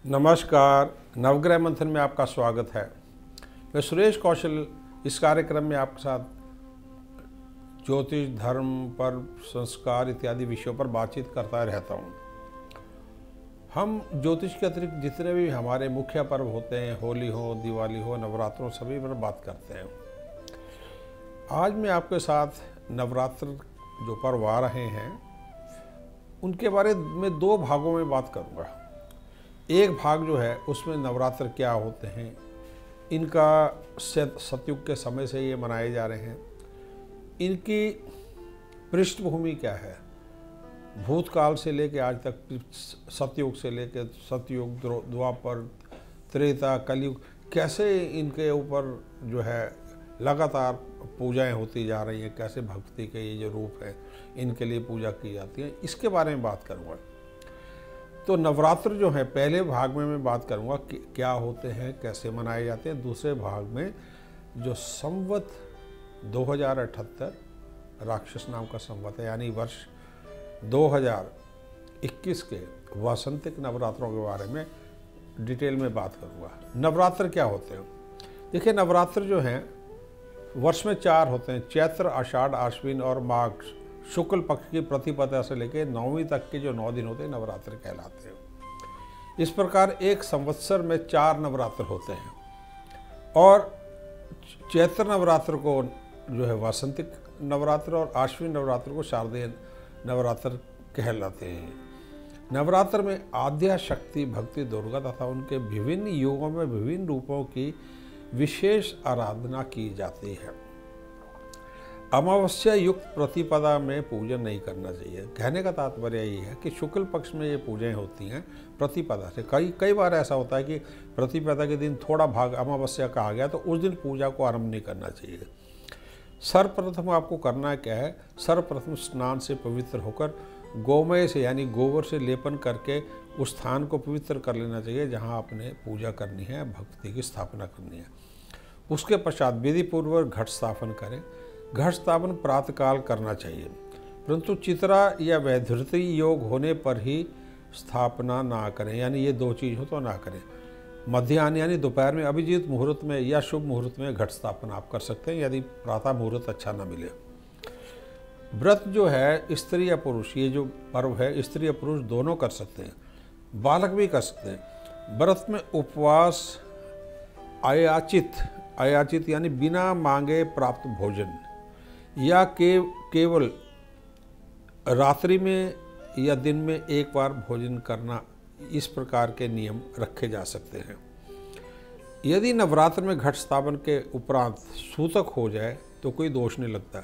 नमस्कार। नवग्रह मंथन में आपका स्वागत है। मैं सुरेश कौशल इस कार्यक्रम में आपके साथ ज्योतिष, धर्म, पर्व, संस्कार इत्यादि विषयों पर बातचीत करता रहता हूँ। हम ज्योतिष के अतिरिक्त जितने भी हमारे मुख्य पर्व होते हैं, होली हो, दिवाली हो, नवरात्र हो, सभी पर बात करते हैं। आज मैं आपके साथ नवरात्र जो पर्व आ रहे हैं उनके बारे में दो भागों में बात करूँगा। एक भाग जो है उसमें नवरात्र क्या होते हैं, इनका सतयुग के समय से ये मनाए जा रहे हैं, इनकी पृष्ठभूमि क्या है, भूतकाल से लेकर आज तक, सतयुग से लेकर सतयुग, द्वापर, त्रेता, कलयुग, कैसे इनके ऊपर जो है लगातार पूजाएं होती जा रही हैं, कैसे भक्ति के ये जो रूप है इनके लिए पूजा की जाती है, इसके बारे में बात करूँगा। तो नवरात्र जो है पहले भाग में मैं बात करूंगा कि क्या होते हैं, कैसे मनाए जाते हैं। दूसरे भाग में जो संवत 2078 राक्षस नाम का संवत है, यानी वर्ष 2021 के वासंतिक नवरात्रों के बारे में डिटेल में बात करूंगा। नवरात्र क्या होते हैं? देखिए, नवरात्र जो हैं वर्ष में 4 होते हैं। चैत्र, आषाढ़, आश्विन और माघ शुक्ल पक्ष की प्रतिपदा से लेकर 9वीं तक के जो 9 दिन होते हैं नवरात्र कहलाते हैं। इस प्रकार एक संवत्सर में 4 नवरात्र होते हैं और चैत्र नवरात्र को जो है वासंतिक नवरात्र और आश्विन नवरात्र को शारदीय नवरात्र कहलाते हैं। नवरात्र में आद्या शक्ति भक्ति दुर्गा तथा उनके विभिन्न युगों में विभिन्न रूपों की विशेष आराधना की जाती है। अमावस्या युक्त प्रतिपदा में पूजन नहीं करना चाहिए। कहने का तात्पर्य ये है कि शुक्ल पक्ष में ये पूजाएं होती हैं प्रतिपदा से। कई बार ऐसा होता है कि प्रतिपदा के दिन थोड़ा भाग अमावस्या का आ गया तो उस दिन पूजा को आरंभ नहीं करना चाहिए। सर्वप्रथम आपको करना क्या है, सर्वप्रथम स्नान से पवित्र होकर गोमय से यानी गोबर से लेपन करके उस स्थान को पवित्र कर लेना चाहिए जहाँ आपने पूजा करनी है, भक्ति की स्थापना करनी है। उसके पश्चात विधि पूर्वक घट स्थापन करें। घट स्थापन प्रातःकाल करना चाहिए, परंतु चित्रा या वैधृति योग होने पर ही स्थापना ना करें, यानी ये 2 चीज़ हो तो ना करें। मध्याह्न यानी दोपहर में अभिजीत मुहूर्त में या शुभ मुहूर्त में घट स्थापना आप कर सकते हैं, यदि प्रातः मुहूर्त अच्छा ना मिले। व्रत जो है स्त्री या पुरुष, ये जो पर्व है स्त्री या पुरुष दोनों कर सकते हैं, बालक भी कर सकते हैं। व्रत में उपवास, अयाचित यानी बिना मांगे प्राप्त भोजन या केवल रात्रि में या दिन में एक बार भोजन करना, इस प्रकार के नियम रखे जा सकते हैं। यदि नवरात्र में घट स्थापन के उपरांत सूतक हो जाए तो कोई दोष नहीं लगता,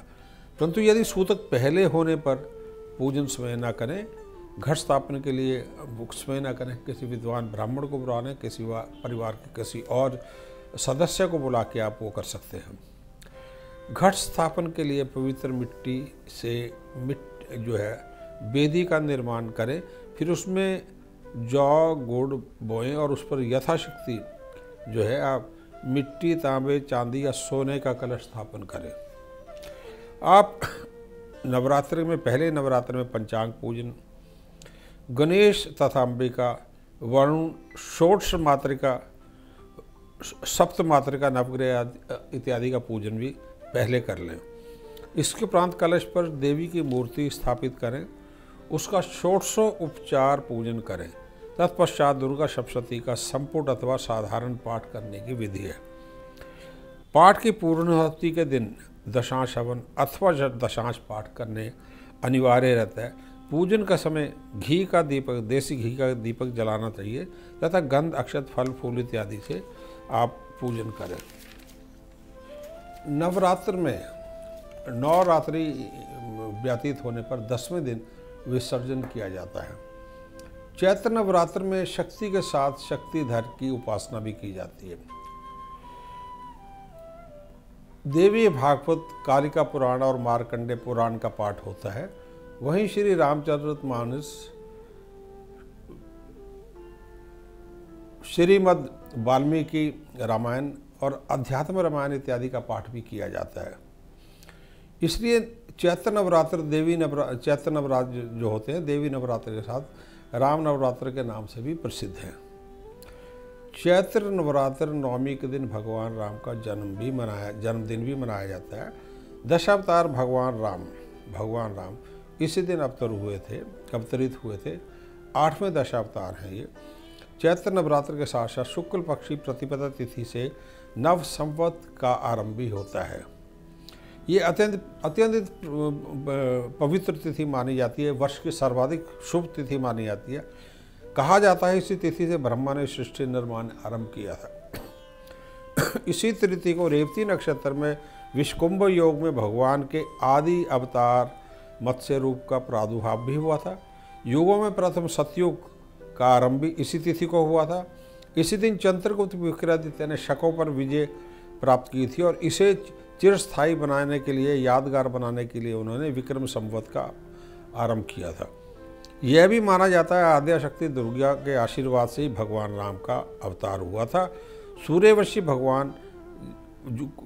परंतु यदि सूतक पहले होने पर पूजन स्वयं न करें, घट स्थापन के लिए स्वयं न करें, किसी विद्वान ब्राह्मण को बुला लें, किसी परिवार के किसी और सदस्य को बुला के आप वो कर सकते हैं। घट स्थापन के लिए पवित्र मिट्टी से जो है वेदी का निर्माण करें, फिर उसमें जौ गुड़ बोएं और उस पर यथाशक्ति जो है आप मिट्टी, तांबे, चांदी या सोने का कलश स्थापन करें। आप नवरात्रि में पहले नवरात्र में पंचांग पूजन, गणेश तथा अंबिका, वरुण, षोडश मातृका, सप्त मातृका, नवग्रह इत्यादि का पूजन भी पहले कर लें। इसके उपरांत कलश पर देवी की मूर्ति स्थापित करें, उसका षोडशों उपचार पूजन करें। तत्पश्चात दुर्गा सप्तशती का संपुट अथवा साधारण पाठ करने की विधि है। पाठ की पूर्णाहुति के दिन दशांश हवन अथवा दशांश पाठ करने अनिवार्य रहता है। पूजन का समय घी का दीपक, देसी घी का दीपक जलाना चाहिए तथा गंध, अक्षत, फल, फूल इत्यादि से आप पूजन करें। नवरात्र में 9 रात्रि व्यतीत होने पर 10वें दिन विसर्जन किया जाता है। चैत्र नवरात्र में शक्ति के साथ शक्तिधर की उपासना भी की जाती है। देवी भागवत, कालिका पुराण और मार्कंडे पुराण का पाठ होता है। वहीं श्री रामचरितमानस, श्रीमद् वाल्मीकि रामायण और अध्यात्म रामायण इत्यादि का पाठ भी किया जाता है। इसलिए चैत्र नवरात्र जो होते हैं देवी नवरात्र के साथ राम नवरात्र के नाम से भी प्रसिद्ध हैं। चैत्र नवरात्र नवमी के दिन भगवान राम का जन्मदिन भी मनाया जाता है। दशावतार भगवान राम इसी दिन अवतरित हुए थे। 8वें दशावतार हैं ये। चैत्र नवरात्र के साथ साथ शुक्ल पक्षी प्रतिपदा तिथि से नव संवत का आरंभ भी होता है। ये अत्यंत पवित्र तिथि मानी जाती है, वर्ष की सर्वाधिक शुभ तिथि मानी जाती है। कहा जाता है इसी तिथि से ब्रह्मा ने सृष्टि निर्माण आरंभ किया था। इसी तिथि को रेवती नक्षत्र में विश्वकुंभ योग में भगवान के आदि अवतार मत्स्य रूप का प्रादुर्भाव भी हुआ था। युगों में प्रथम सतयुग का आरंभ भी इसी तिथि को हुआ था। इसी दिन चंद्रगुप्त विक्रमादित्य ने शकों पर विजय प्राप्त की थी और इसे चिरस्थायी बनाने के लिए, यादगार बनाने के लिए उन्होंने विक्रम संवत का आरंभ किया था। यह भी माना जाता है आद्याशक्ति दुर्गा के आशीर्वाद से ही भगवान राम का अवतार हुआ था। सूर्यवंशी भगवान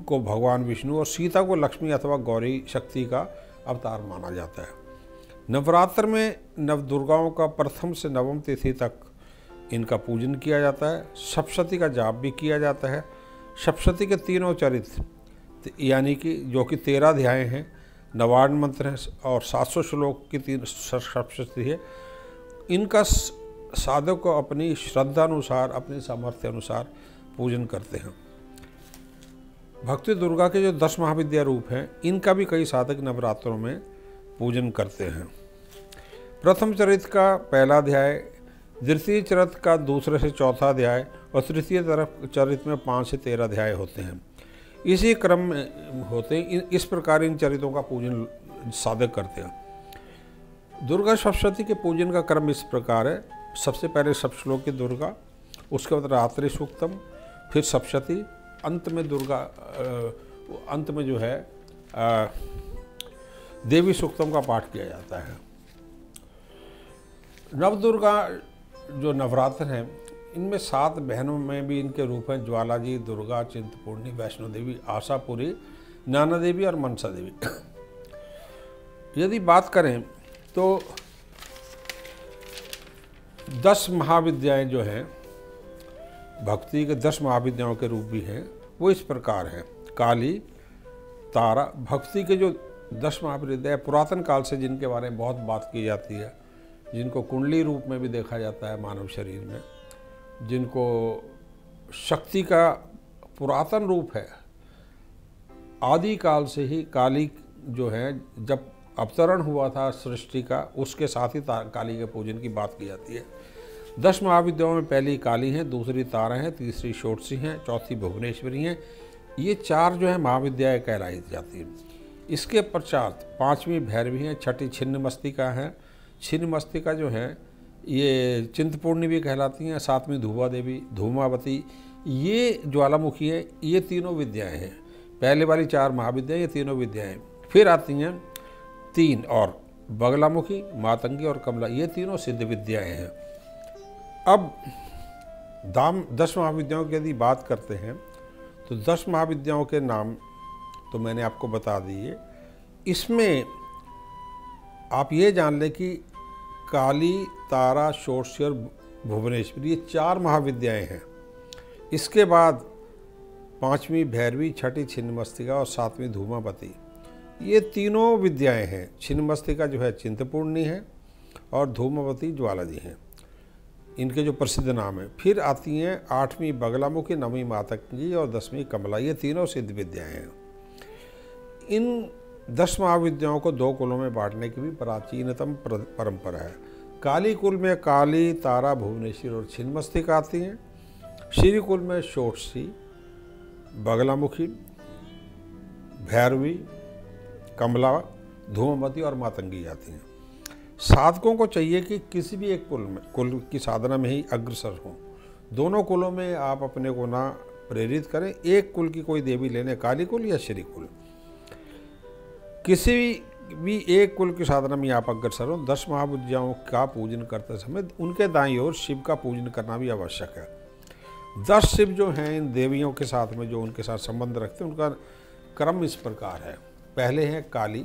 को भगवान विष्णु और सीता को लक्ष्मी अथवा गौरी शक्ति का अवतार माना जाता है। नवरात्र में नवदुर्गाओं का प्रथम से नवम तिथि तक इनका पूजन किया जाता है। सप्तशती का जाप भी किया जाता है। सप्तशती के तीनों चरित्र यानी कि जो कि 13 अध्याय हैं, 99 मंत्र हैं और 700 श्लोक की 3 सप्तशती है। इनका साधक को अपनी श्रद्धा अनुसार, अपनी सामर्थ्य अनुसार पूजन करते हैं। भक्ति दुर्गा के जो 10 महाविद्या रूप हैं, इनका भी कई साधक नवरात्रों में पूजन करते हैं। प्रथम चरित्र का पहला अध्याय, द्वितीय चरित्र का 2 से 4 अध्याय और तृतीय चरित्र में 5 से 13 अध्याय होते हैं। इसी क्रम में होते हैं। इस प्रकार इन चरित्रों का पूजन साधक करते हैं। दुर्गा सप्तशती के पूजन का क्रम इस प्रकार है। सबसे पहले सप्तश्लोक की दुर्गा, उसके बाद रात्रि सूक्तम, फिर सप्तशती, अंत में दुर्गा अंत में जो है देवी सूक्तम का पाठ किया जाता है। नवदुर्गा जो नवरात्र हैं, इनमें 7 बहनों में भी इनके रूप हैं। ज्वाला जी, दुर्गा, चिंतपूर्णी, वैष्णो देवी, आशापुरी, नाना देवी और मनसा देवी। यदि बात करें तो 10 महाविद्याएं जो हैं, भक्ति के 10 महाविद्याओं के रूप भी हैं, वो इस प्रकार हैं। काली, तारा, भक्ति के जो 10 महाविद्याएं पुरातन काल से जिनके बारे में बहुत बात की जाती है, जिनको कुंडली रूप में भी देखा जाता है मानव शरीर में, जिनको शक्ति का पुरातन रूप है। आदि काल से ही काली जो है, जब अवतरण हुआ था सृष्टि का, उसके साथ ही काली के पूजन की बात की जाती है। 10 महाविद्याओं में पहली काली हैं, दूसरी तारा हैं, तीसरी षोडशी हैं, चौथी भुवनेश्वरी हैं। ये 4 जो है महाविद्याएं कहलाई जाती हैं। इसके पश्चात 5वीं भैरवी हैं, 6ठी छिन्नमस्तिका है। छिन्नमस्तिका जो है ये चिंतपूर्णी भी कहलाती हैं। 7वीं धूमा देवी, धूमावती, ये ज्वालामुखी है। ये तीनों विद्याएं हैं। पहले वाली 4 महाविद्याएं, ये तीनों विद्याएं। फिर आती हैं 3 और, बगलामुखी, मातंगी और कमला, ये तीनों सिद्ध विद्याएं हैं। अब 10 महाविद्याओं की यदि बात करते हैं तो 10 महाविद्याओं के नाम तो मैंने आपको बता दिए। इसमें आप ये जान लें कि काली, तारा, षोडशी और भुवनेश्वरी, ये 4 महाविद्याएं हैं। इसके बाद 5वीं भैरवी, 6ठी छिन्नमस्तिका और 7वीं धूमावती, ये तीनों विद्याएं हैं। छिन्नमस्तिका जो है चिंतपूर्णी है और धूमावती ज्वाला जी हैं, इनके जो प्रसिद्ध नाम हैं। फिर आती हैं 8वीं बगलामुखी, 9वीं मातंगी और 10वीं कमला, ये तीनों सिद्ध विद्याएं हैं। इन 10 महाविद्याओं को 2 कुलों में बांटने की भी प्राचीनतम परंपरा है। काली कुल में काली, तारा, भुवनेश्वरी और छिन्नमस्तिका आती हैं। श्री कुल में षोडशी, बगलामुखी, भैरवी, कमला, धूमावती और मातंगी आती हैं। साधकों को चाहिए कि किसी भी एक कुल की साधना में ही अग्रसर हों। दोनों कुलों में आप अपने को ना प्रेरित करें। एक कुल की कोई देवी लेने, काली कुल या श्री कुल, किसी भी एक कुल की साधना में आप अग्रसर हो। 10 महाविद्याओं का पूजन करते समय उनके दाईं ओर शिव का पूजन करना भी आवश्यक है। 10 शिव जो हैं इन देवियों के साथ में, जो उनके साथ संबंध रखते हैं, उनका क्रम इस प्रकार है। पहले हैं काली,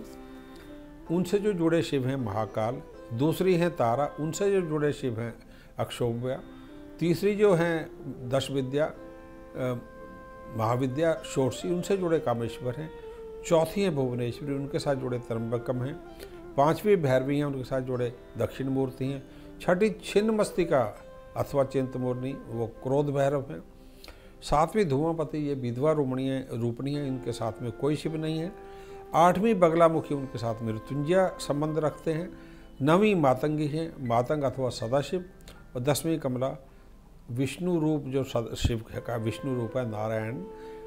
उनसे जो जुड़े शिव हैं महाकाल। दूसरी हैं तारा, उनसे जो जुड़े शिव हैं अक्षोभ्या। तीसरी जो हैं 10 विद्या महाविद्या षोडशी, उनसे जुड़े कामेश्वर हैं। चौथी हैं भुवनेश्वरी, उनके साथ जुड़े त्र्यंबकम हैं। पांचवी भैरवी हैं, उनके साथ जुड़े दक्षिण मूर्ति हैं। छठी छिन्नमस्तिका अथवा चिंतमूर्णी, वो क्रोध भैरव हैं। सातवीं धूमापति, ये विधवा रूपणी है, इनके साथ में कोई शिव नहीं है। आठवीं बगलामुखी, उनके साथ मृत्युंजय संबंध रखते हैं। नवीं मातंगी हैं, मातंग अथवा सदाशिव। और 10वीं कमला, विष्णु रूप, जो शिव का विष्णु रूप है, नारायण,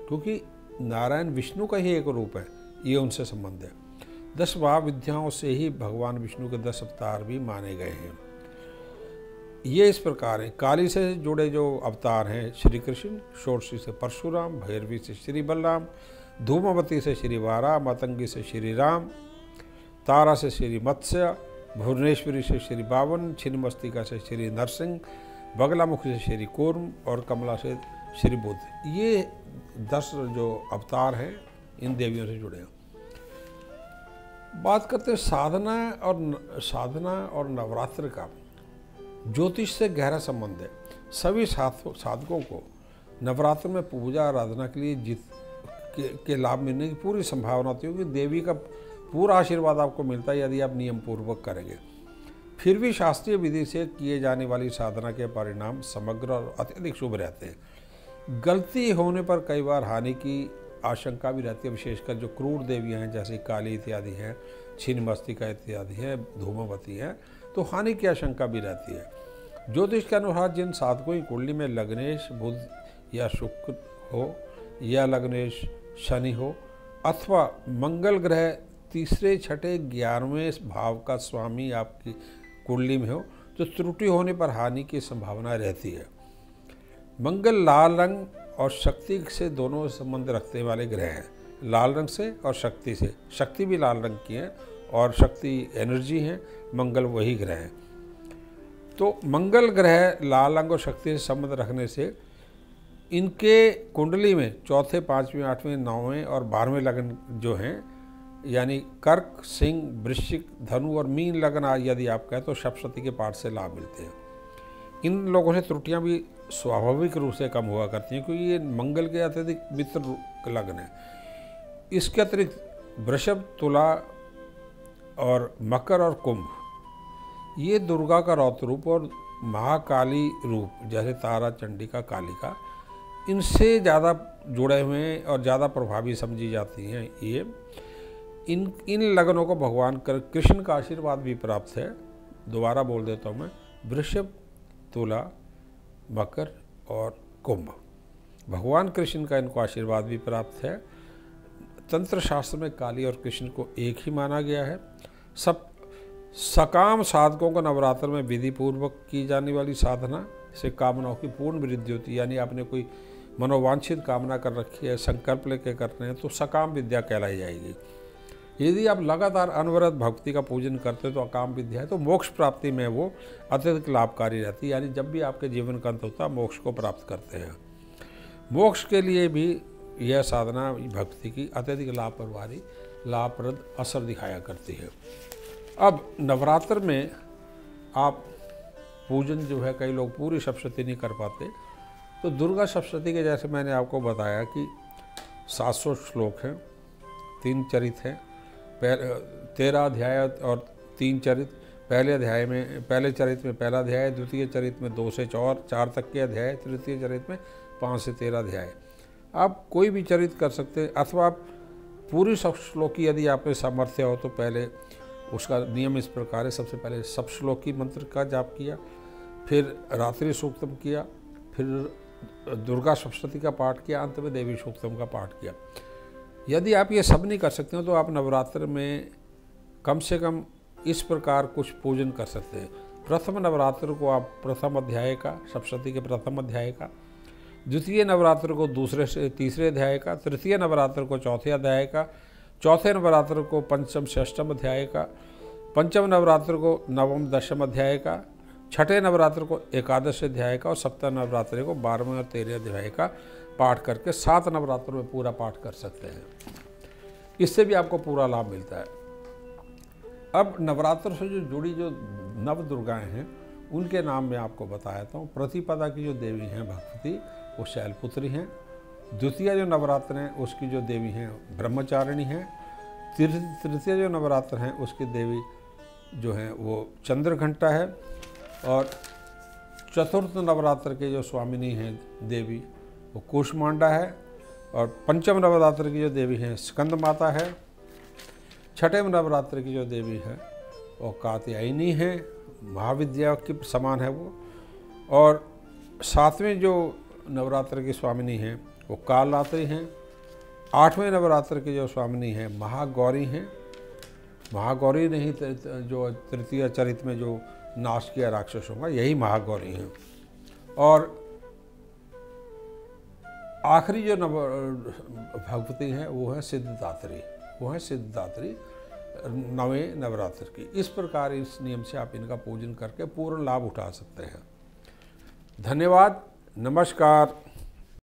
क्योंकि नारायण विष्णु का ही एक रूप है, ये उनसे संबंध है। 10 महाविद्याओं से ही भगवान विष्णु के 10 अवतार भी माने गए हैं। ये इस प्रकार हैं। काली से जुड़े जो अवतार हैं श्री कृष्ण, षोडशी से परशुराम, भैरवी से श्री बलराम, धूमावती से श्री वारा, मतंगी से श्री राम, तारा से श्री मत्स्य, भुवनेश्वरी से श्री बावन, छिन्नमस्तिका से श्री नरसिंह, बगलामुखी से श्री कूर्म और कमला से श्री बुद्ध। ये 10 जो अवतार हैं इन देवियों से जुड़े हैं। बात करते हैं साधना और नवरात्र का। ज्योतिष से गहरा संबंध है। सभी साधकों को नवरात्र में पूजा आराधना के लिए के लाभ मिलने की पूरी संभावना होती है, क्योंकि देवी का पूरा आशीर्वाद आपको मिलता है यदि आप नियम पूर्वक करेंगे। फिर भी शास्त्रीय विधि से किए जाने वाली साधना के परिणाम समग्र और अत्यधिक शुभ रहते हैं। गलती होने पर कई बार हानि की आशंका भी रहती है, विशेषकर जो क्रूर देवियां हैं जैसे काली इत्यादि हैं, छिन्नमस्तिका इत्यादि हैं, धूमावती हैं, तो हानि की आशंका भी रहती है। ज्योतिष के अनुसार जिन साधकों की कुंडली में लग्नेश बुध या शुक्र हो, या लग्नेश शनि हो, अथवा मंगल ग्रह तीसरे, छठे, 11वें भाव का स्वामी आपकी कुंडली में हो, तो त्रुटि होने पर हानि की संभावना रहती है। मंगल लाल रंग और शक्ति से दोनों संबंध रखने वाले ग्रह हैं, लाल रंग से और शक्ति से। शक्ति भी लाल रंग की है और शक्ति एनर्जी है, मंगल वही ग्रह है। तो मंगल ग्रह लाल रंग और शक्ति से संबंध रखने से इनके कुंडली में चौथे, 5वें, 8वें, 9वें और 12वें लग्न जो हैं, यानी कर्क, सिंह, वृश्चिक, धनु और मीन लग्न यदि आप कहें तो सप्तशती के पाठ से लाभ मिलते हैं। इन लोगों से त्रुटियां भी स्वाभाविक रूप से कम हुआ करती हैं, क्योंकि ये मंगल के अत्यधिक मित्र लग्न है। इसके अतिरिक्त वृषभ, तुला और मकर और कुंभ, ये दुर्गा का रौद्र रूप और महाकाली रूप, जैसे तारा, चंडिका, कालिका, इनसे ज़्यादा जुड़े हुए हैं और ज़्यादा प्रभावी समझी जाती हैं। ये इन लग्नों को भगवान कृष्ण का आशीर्वाद भी प्राप्त है। दोबारा बोल देता हूँ मैं, वृषभ, तुला, मकर और कुंभ, भगवान कृष्ण का इनको आशीर्वाद भी प्राप्त है। तंत्र शास्त्र में काली और कृष्ण को एक ही माना गया है। सब सकाम साधकों को नवरात्र में विधि पूर्वक की जाने वाली साधना से कामनाओं की पूर्ण वृद्धि होती है। यानी आपने कोई मनोवांछित कामना कर रखी है, संकल्प लेकर कर रहे हैं, तो सकाम विद्या कहलाई जाएगी। यदि आप लगातार अनवरत भक्ति का पूजन करते हैं तो अकाम विद्या है, तो मोक्ष प्राप्ति में वो अत्यधिक लाभकारी रहती है। यानी जब भी आपके जीवन का अंत होता है, मोक्ष को प्राप्त करते हैं। मोक्ष के लिए भी यह साधना भक्ति की अत्यधिक लाभप्रद असर दिखाया करती है। अब नवरात्र में आप पूजन जो है, कई लोग पूरी सप्तशती नहीं कर पाते, तो दुर्गा सप्तशती के जैसे मैंने आपको बताया कि 700 श्लोक हैं, 3 चरित हैं, 13 अध्याय और 3 चरित। पहले चरित में पहला अध्याय, द्वितीय चरित में 2 से 4 तक के अध्याय, तृतीय चरित में 5 से 13 अध्याय। आप कोई भी चरित कर सकते हैं, अथवा आप पूरी सप्तश्लोकी यदि आप में सामर्थ्य हो तो पहले उसका नियम इस प्रकार है। सबसे पहले सप्तश्लोकी मंत्र का जाप किया, फिर रात्रि सूक्तम किया, फिर दुर्गा सप्तशती का पाठ किया, अंत में देवी सूक्तम का पाठ किया। यदि आप ये सब नहीं कर सकते हो तो आप नवरात्र में कम से कम इस प्रकार कुछ पूजन कर सकते हैं। प्रथम नवरात्र को आप प्रथम अध्याय का, सप्तशती के प्रथम अध्याय का, द्वितीय नवरात्र को दूसरे से तीसरे अध्याय का, तृतीय नवरात्र को चौथे अध्याय का, चौथे नवरात्र को पंचम षष्ठम अध्याय का, पंचम नवरात्र को नवम दशम अध्याय का, छठे नवरात्र को एकादश अध्याय का और सप्तम नवरात्र को 12वें और 13वें अध्याय का पाठ करके 7 नवरात्र में पूरा पाठ कर सकते हैं। इससे भी आपको पूरा लाभ मिलता है। अब नवरात्र से जो जुड़ी जो नव दुर्गाएं हैं उनके नाम मैं आपको बताता हूँ। प्रतिपदा की जो देवी हैं भगवती, वो शैलपुत्री हैं। द्वितीय जो नवरात्र हैं उसकी जो देवी हैं ब्रह्मचारिणी हैं। तृतीय जो नवरात्र हैं उसकी देवी जो हैं वो चंद्रघंटा है। और चतुर्थ नवरात्र के जो स्वामिनी हैं देवी वो कूष्मांडा है। और पंचम नवरात्र की जो देवी हैं स्कंद माता है। छठे नवरात्र की जो देवी है वो कात्यायनी है, महाविद्या के समान है वो। और सातवें जो नवरात्र की स्वामिनी हैं वो कालरात्रि हैं। आठवें नवरात्र की जो स्वामिनी हैं महागौरी हैं। महागौरी नहीं जो तृतीय चरित में जो नाश किया राक्षसों का, यही महागौरी हैं। और आखिरी जो भगवती हैं वो है सिद्धदात्री, वो है सिद्धदात्री नवें नवरात्र की। इस प्रकार इस नियम से आप इनका पूजन करके पूर्ण लाभ उठा सकते हैं। धन्यवाद, नमस्कार।